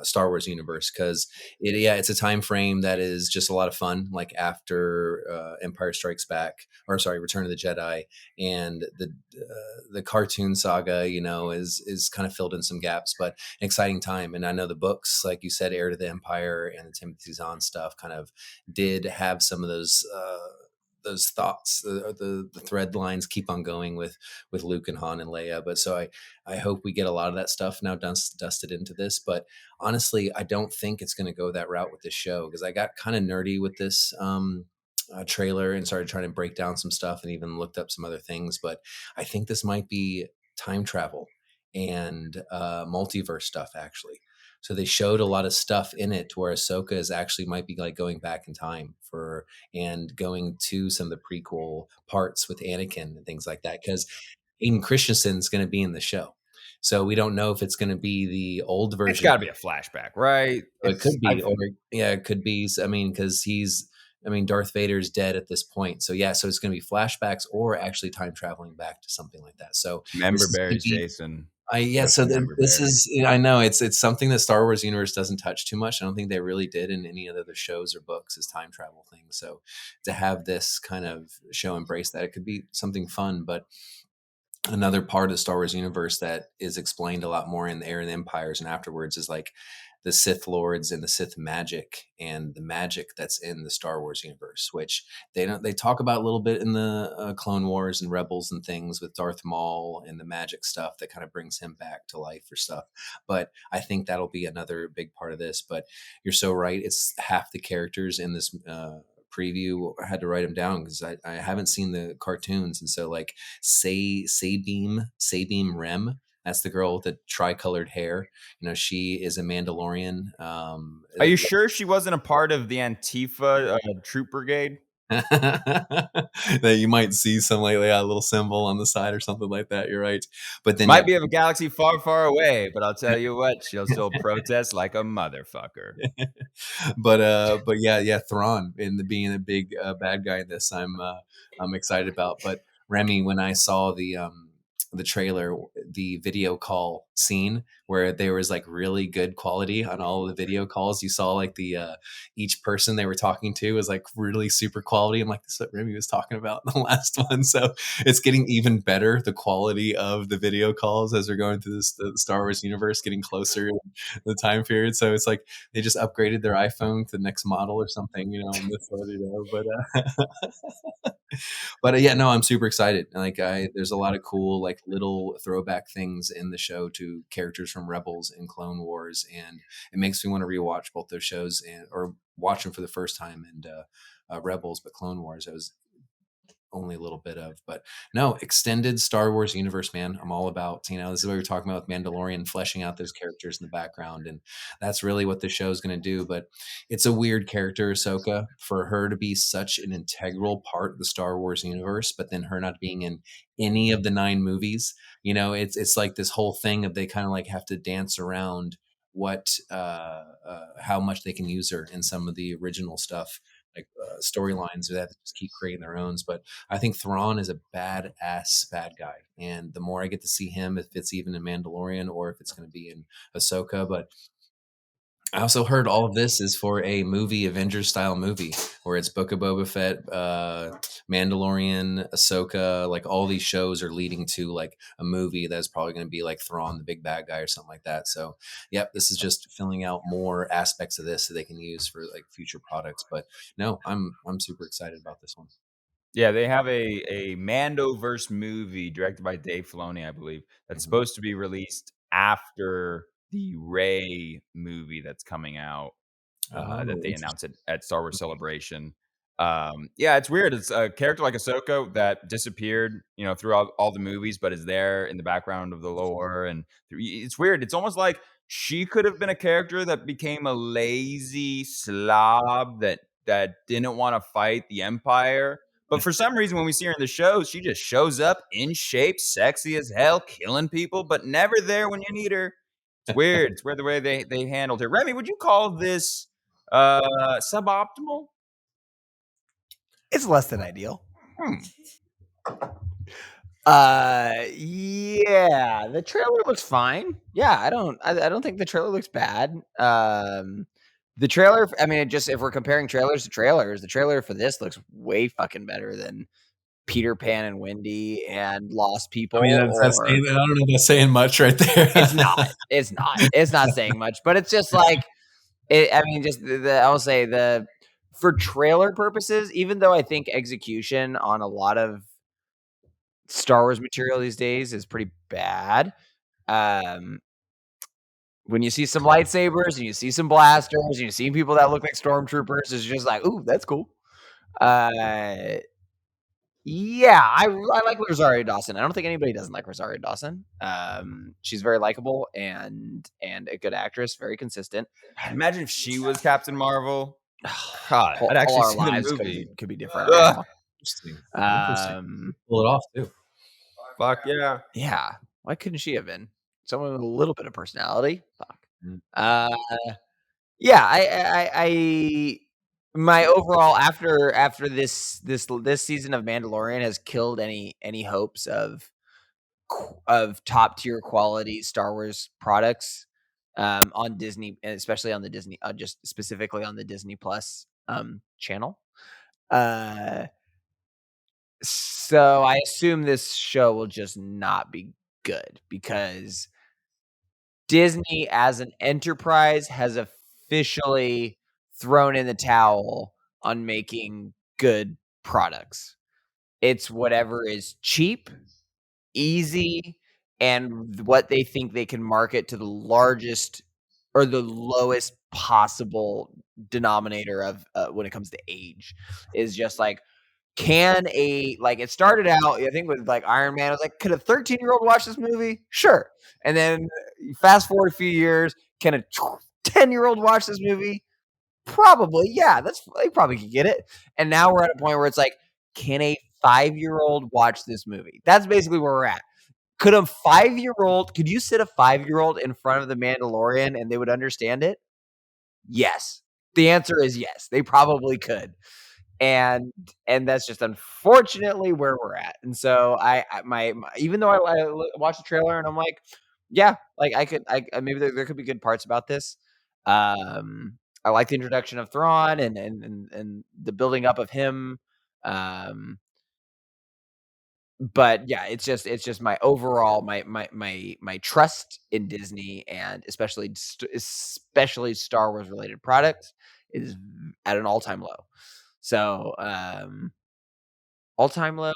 Star Wars universe, because it's a time frame that is just a lot of fun, like after Empire Strikes Back, or sorry, Return of the Jedi, and the cartoon saga, is kind of filled in some gaps, but an exciting time. And I know the books, like you said, Heir to the Empire and the Timothy Zahn stuff kind of did have some of those thoughts, the thread lines keep on going with Luke and Han and Leia. But so I hope we get a lot of that stuff now dusted into this. But honestly, I don't think it's going to go that route with this show, because I got kind of nerdy with this trailer and started trying to break down some stuff and even looked up some other things. But I think this might be time travel and multiverse stuff, actually. So they showed a lot of stuff in it where Ahsoka is actually might be like going back in time and going to some of the prequel parts with Anakin and things like that. Because Aiden Christensen's going to be in the show. So we don't know if it's going to be the old version. It's got to be a flashback, right? It could be. It could be. I mean, because Darth Vader's dead at this point. So so it's going to be flashbacks or actually time traveling back to something like that. So member berries, Jason. So this is, I know it's something that Star Wars universe doesn't touch too much. I don't think they really did in any of the other shows or books, is time travel things. So to have this kind of show embrace that, it could be something fun. But another part of the Star Wars universe that is explained a lot more in the Heir of the Empires and afterwards is like the Sith Lords and the Sith magic and the magic that's in the Star Wars universe, which they talk about a little bit in the Clone Wars and Rebels and things with Darth Maul and the magic stuff that kind of brings him back to life or stuff. But I think that'll be another big part of this. But you're so right. It's half the characters in this preview. I had to write them down because I haven't seen the cartoons. And so like Sabine Rem, that's the girl with the tricolored hair. She is a Mandalorian. Are you sure she wasn't a part of the Antifa troop brigade? That you might see some like a little symbol on the side or something like that. You're right. But then might be of a galaxy far, far away, but I'll tell you what, she'll still protest like a motherfucker. but yeah, Thrawn being a big bad guy in this, I'm excited about. But Remy, when I saw the trailer, the video call scene where there was like really good quality on all of the video calls, you saw like the each person they were talking to was like really super quality. I'm like, this is what Remy was talking about in the last one. So it's getting even better, the quality of the video calls as we're going through the Star Wars universe, getting closer in the time period. So it's like they just upgraded their iPhone to the next model or something, on this one, but yeah, no, I'm super excited. Like there's a lot of cool like little throwback things in the show to characters from Rebels and Clone Wars, and it makes me want to rewatch both those shows or watch them for the first time. And Rebels, but Clone Wars I was only a little bit of. But no, extended Star Wars universe, man, I'm all about. This is what we were talking about with Mandalorian, fleshing out those characters in the background, and that's really what the show is going to do. But it's a weird character, Ahsoka, for her to be such an integral part of the Star Wars universe, but then her not being in any of the 9 movies. It's like this whole thing of they kind of like have to dance around what how much they can use her in some of the original stuff, like storylines that just keep creating their own. But I think Thrawn is a badass bad guy, and the more I get to see him, if it's even in Mandalorian or if it's going to be in Ahsoka. But I also heard all of this is for a movie, Avengers style movie, where it's Book of Boba Fett, Mandalorian, Ahsoka, like all these shows are leading to like a movie that's probably going to be like Thrawn, the big bad guy or something like that. So yep, this is just filling out more aspects of this so they can use for like future products. But no, I'm super excited about this one. Yeah, they have a Mandoverse movie directed by Dave Filoni, I believe, that's supposed to be released after the Rey movie that's coming out that they announced at Star Wars Celebration. Yeah, it's weird. It's a character like Ahsoka that disappeared, throughout all the movies, but is there in the background of the lore. And it's weird. It's almost like she could have been a character that became a lazy slob that didn't want to fight the Empire. But for some reason, when we see her in the shows, she just shows up in shape, sexy as hell, killing people, but never there when you need her. It's weird. It's weird the way they handled her. Remy, would you call this suboptimal? It's less than ideal. Yeah, the trailer looks fine. Yeah, I don't think the trailer looks bad. The trailer, I mean, if we're comparing trailers to trailers, the trailer for this looks way fucking better than Peter Pan and Wendy and Lost People. I mean, I don't know if that's saying much right there. It's not saying much, but it's just like, I'll say for trailer purposes, even though I think execution on a lot of Star Wars material these days is pretty bad. When you see some lightsabers and you see some blasters and you see people that look like stormtroopers, it's just like, ooh, that's cool. Yeah, I like Rosario Dawson. I don't think anybody doesn't like Rosario Dawson. She's very likable and a good actress, very consistent. Imagine if she was Captain Marvel. God, I'd actually all our see lives the movie. could be different. Right now. Interesting. Pull it off too. Fuck yeah. Yeah. Why couldn't she have been someone with a little bit of personality? Fuck. Yeah. I my overall after this season of Mandalorian has killed any hopes of top tier quality Star Wars products on Disney, and especially on the Disney, just specifically on the Disney Plus channel. So I assume this show will just not be good because Disney as an enterprise has officially thrown in the towel on making good products. It's whatever is cheap, easy, and what they think they can market to the largest or the lowest possible denominator of when it comes to age is just like, it started out, I think, with like Iron Man. I was like, could a 13-year-old watch this movie? Sure. And then fast forward a few years, can a 10-year-old watch this movie? Probably. Yeah, they probably could get it. And now we're at a point where it's like, can a 5-year-old watch this movie? That's basically where we're at. Could you sit a 5-year-old in front of The Mandalorian and they would understand it? Yes. The answer is yes. They probably could. And that's just unfortunately where we're at. And so even though I watched the trailer and I'm like, yeah, like maybe there could be good parts about this. I like the introduction of Thrawn and the building up of him. But yeah, it's just my overall my trust in Disney, and especially Star Wars related products, is at an all-time low. So all-time low,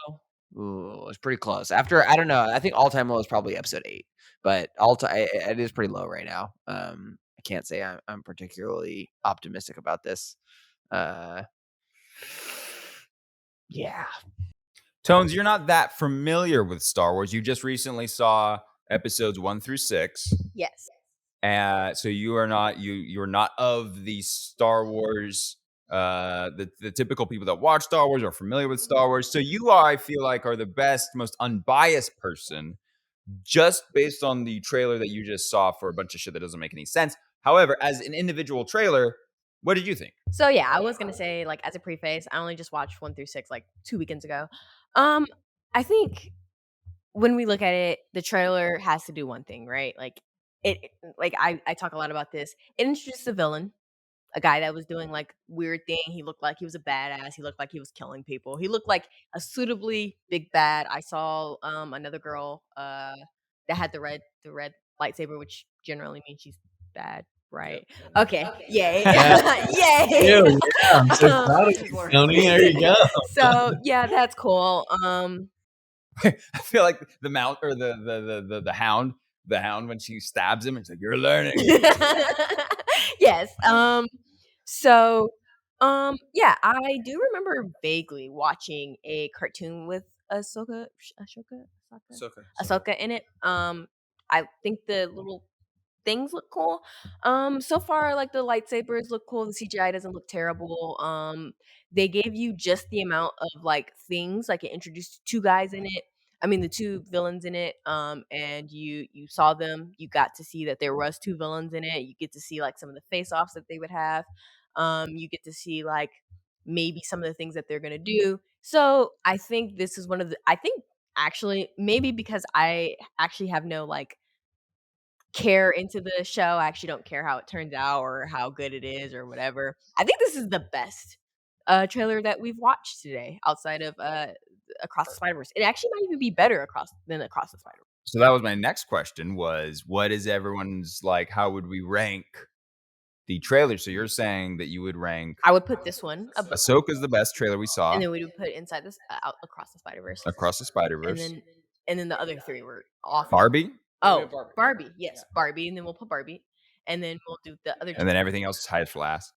it's pretty close. After, I don't know, I think all-time low is probably episode 8, but it is pretty low right now. I can't say I'm particularly optimistic about this. Yeah. Tones, you're not that familiar with Star Wars. You just recently saw episodes 1 through 6. Yes. So you're not of the Star Wars, the typical people that watch Star Wars or are familiar with Star Wars. So you I feel like, are the best, most unbiased person, just based on the trailer that you just saw for a bunch of shit that doesn't make any sense. However, as an individual trailer, what did you think? So yeah, I was gonna say, like, as a preface, I only just watched 1 through 6 like 2 weekends ago. I think when we look at it, the trailer has to do one thing, right? Like I talk a lot about this. It introduced a villain, a guy that was doing like weird thing. He looked like he was a badass. He looked like he was killing people. He looked like a suitably big bad. I saw another girl that had the red lightsaber, which generally means she's bad, right? Okay. Yay. Yay. Ew, yeah, I'm so proud of you, Tony. There you go. So yeah, that's cool. I feel like the mount or the hound when she stabs him, it's like, you're learning. Yes. So yeah, I do remember vaguely watching a cartoon with Ahsoka in it. I think the little things look cool. So far, like, the lightsabers look cool. The CGI doesn't look terrible. They gave you just the amount of like things, like it introduced 2 guys in it. I mean, the 2 villains in it. And you saw them. You got to see that there was 2 villains in it. You get to see like some of the face-offs that they would have. You get to see like maybe some of the things that they're gonna do. So I think this is one of the. I think actually maybe because I actually have no like care into the show. I actually don't care how it turns out or how good it is or whatever. I think this is the best trailer that we've watched today outside of Across the Spider-Verse. It actually might even be better than Across the Spider-Verse. So that was my next question, was what is everyone's, like, how would we rank the trailer? So you're saying that you would rank I would put this one above, Ahsoka's the best trailer we saw, and then we would put inside this out Across the Spider-Verse. Across the Spider-Verse, and then the other 3 were off. Barbie, Barbie. Yes, Barbie, and then we'll put Barbie, and then we'll do the other 2. and then everything else is highest for last.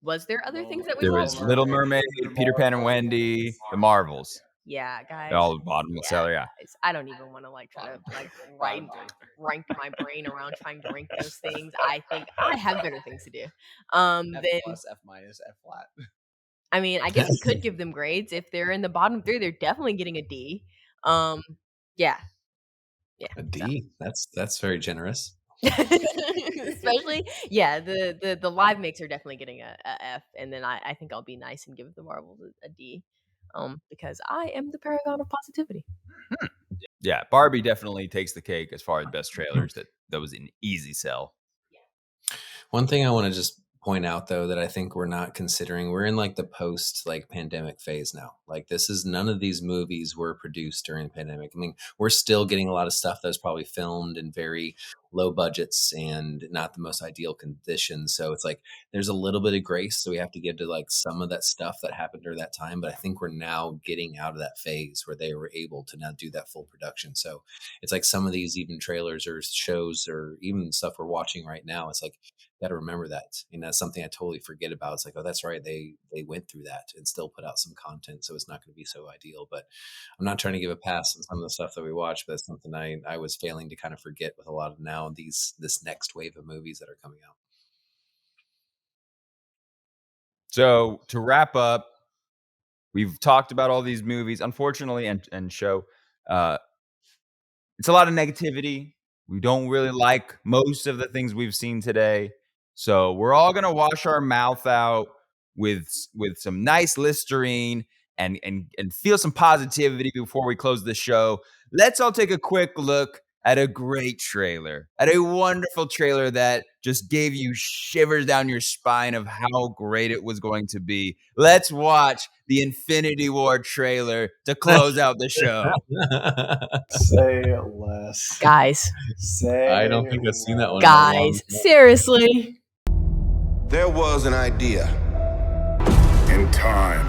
Was there other things that we There watched? was Little Mermaid, Peter Pan and Wendy, The Marvels. Yeah, guys. All the bottom of the cellar, yeah. I don't even want to like try to like rank my brain around trying to rank those things. I think I have better things to do. F+, Then F-, F flat. I mean, I guess we could give them grades. If they're in the bottom 3, they're definitely getting a D. Yeah. A D? That's very generous. Especially, yeah, the live makes are definitely getting a F, and then I think I'll be nice and give the Marvels a D. Because I am the paragon of positivity. Yeah, Barbie definitely takes the cake as far as best trailers. That was an easy sell. One thing I want to just point out, though, that I think we're not considering, we're in like the post like pandemic phase now. Like, this is, none of these movies were produced during the pandemic. I mean, we're still getting a lot of stuff that was probably filmed in very low budgets and not the most ideal conditions. So it's like there's a little bit of grace. So we have to give to like some of that stuff that happened during that time. But I think we're now getting out of that phase where they were able to now do that full production. So it's like some of these even trailers or shows or even stuff we're watching right now, it's like, got to remember that. And that's something I totally forget about. It's like, oh, that's right. They went through that and still put out some content. So it's not going to be so ideal. But I'm not trying to give a pass on some of the stuff that we watch, but it's something I was failing to kind of forget with a lot of now this next wave of movies that are coming out. So to wrap up, we've talked about all these movies, unfortunately, and show. It's a lot of negativity. We don't really like most of the things we've seen today. So we're all gonna wash our mouth out with some nice Listerine and feel some positivity before we close the show. Let's all take a quick look at a great trailer, at a wonderful trailer that just gave you shivers down your spine of how great it was going to be. Let's watch the Infinity War trailer to close out the show. Say less. Guys. Say I don't think I've seen that one. Guys, seriously. There was an idea. In time,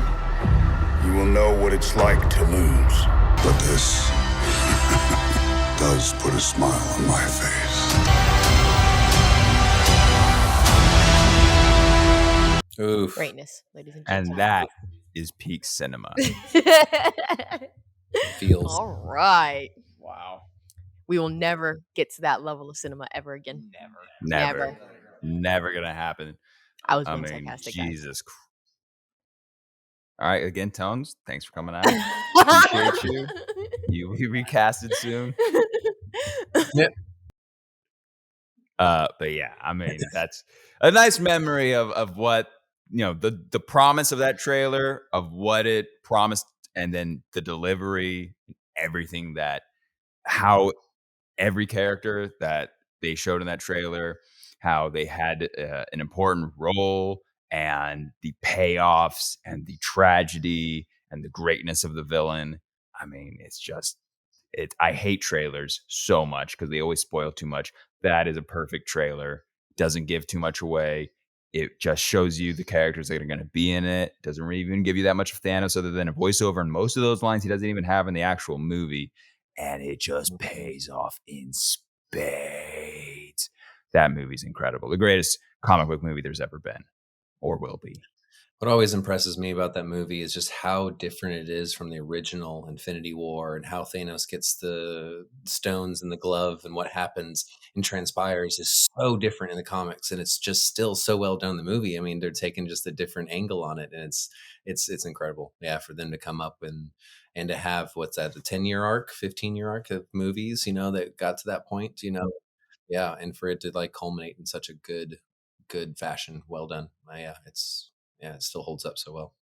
you will know what it's like to lose. But this does put a smile on my face. Oof. Greatness, ladies and gentlemen. And that is peak cinema. Feels. All right. Wow. We will never get to that level of cinema ever again. Never gonna happen. I was being sarcastic, guys. Jesus. All right, again, Tones, thanks for coming out. Appreciate you. You be recasted soon. Yep. But yeah, I mean, that's a nice memory of what, you know, the promise of that trailer, of what it promised, and then the delivery, everything that, how every character that they showed in that trailer, how they had an important role, and the payoffs and the tragedy and the greatness of the villain. I mean, it's just, I hate trailers so much because they always spoil too much. That is a perfect trailer. Doesn't give too much away. It just shows you the characters that are going to be in it. Doesn't really even give you that much of Thanos other than a voiceover. And most of those lines he doesn't even have in the actual movie. And it just pays off in spades. That movie's incredible. The greatest comic book movie there's ever been or will be. What always impresses me about that movie is just how different it is from the original Infinity War, and how Thanos gets the stones in the glove and what happens and transpires is so different in the comics, and it's just still so well done in the movie. I mean, they're taking just a different angle on it, and it's incredible. Yeah, for them to come up and to have, what's that, a 10-year arc, 15-year arc of movies, you know, that got to that point, you know. Yeah, and for it to like culminate in such a good fashion, well done. It still holds up so well.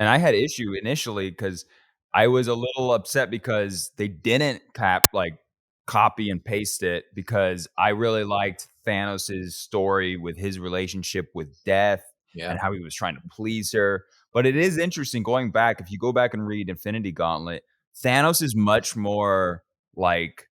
And I had issue initially because I was a little upset because they didn't copy and paste it, because I really liked Thanos' story with his relationship with Death and how he was trying to please her. But it is interesting going back, if you go back and read Infinity Gauntlet, Thanos is much more like,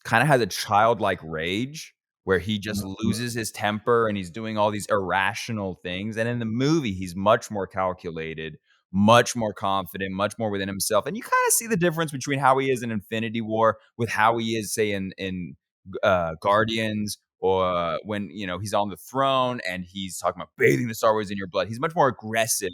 kind of has a childlike rage where he just loses his temper and he's doing all these irrational things. And in the movie, he's much more calculated, much more confident, much more within himself. And you kind of see the difference between how he is in Infinity War with how he is, say, in Guardians, or when, you know, he's on the throne and he's talking about bathing the Star Wars in your blood. He's much more aggressive,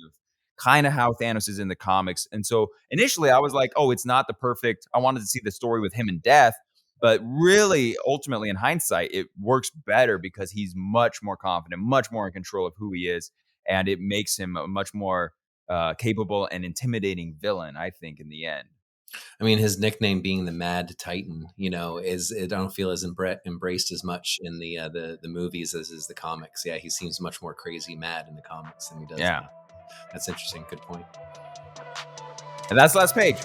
kind of how Thanos is in the comics. And so initially I was like, oh, it's not the perfect, I wanted to see the story with him and Death. But really, ultimately, in hindsight, it works better because he's much more confident, much more in control of who he is. And it makes him a much more capable and intimidating villain, I think, in the end. I mean, his nickname being the Mad Titan, you know, I don't feel as embraced as much in the movies as is the comics. Yeah, he seems much more crazy mad in the comics than he does. Yeah. That's interesting. Good point. And that's the last page.